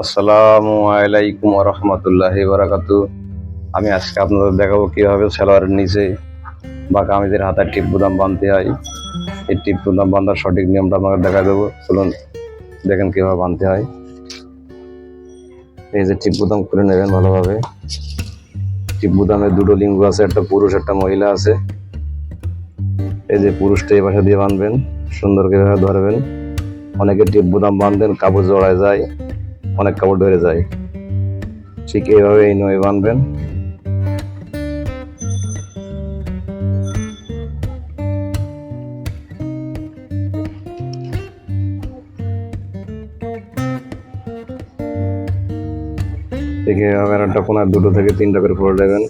আসসালামু আলাইকুম ওয়া রাহমাতুল্লাহি ওয়া বারাকাতুহু। আমি আজকে আপনাদের দেখাবো কিভাবে সালোয়ারের নিচে বা কামিজের হাতায় টিপ বুতাম বাঁধতে হয়। এই টিপ বুতাম বাঁধার সঠিক নিয়মটা আপনাকে দেখা দেবো। চলুন দেখেন কিভাবে বাঁধতে হয়। এই যে টিপ বুতাম খুলে নেবেন ভালোভাবে। টিপ বুতামে দুটো লিঙ্গ আছে, একটা পুরুষ একটা মহিলা আছে। এই যে পুরুষটা এই পাশে দিয়ে বাঁধবেন, সুন্দর করে ধরবেন। অনেকে টিপ বুতাম বাঁধবেন, কাপড় জড়ায় যায়, অনেক কাপড় ধরে যায়। ঠিক এইভাবে এই নয় বাঁধবেন। ঠিক এইভাবে একটা কোনায় 2 থেকে 3টা করে ফোল্ড দেবেন।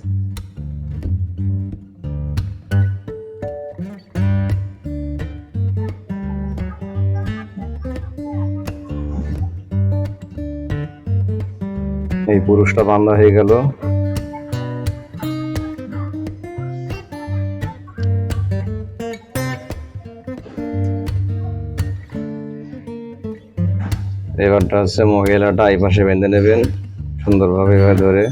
এই পুরুষটা বাঁধা হয়ে গেল। এবারটা হচ্ছে মহিলাটা এই পাশে বেঁধে নেবেন সুন্দরভাবে এভাবে ধরে।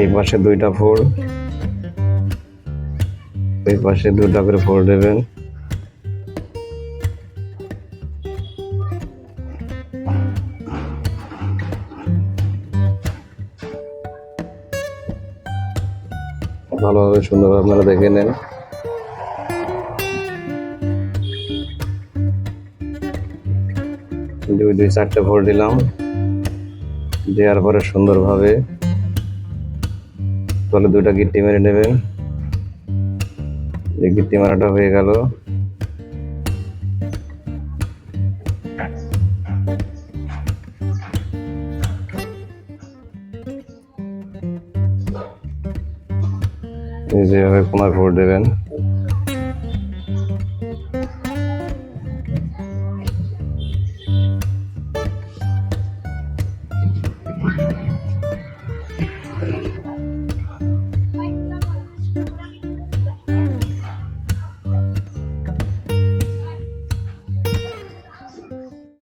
এই পাশে 2টা ফোল্ড, এই পাশে 2টা করে ফোল্ড দেবেন। ভালোভাবে সুন্দরভাবে আপনারা দেখে নেন। দুই 4টে ফোল্ড দিলাম। দেওয়ার পরে সুন্দরভাবে তলে 2টা গিট্টি মেরে নেবেন। এই গিট্টি মারাটা হয়ে গেল। এই যেভাবে কোনায় ফোল্ড দেবেন।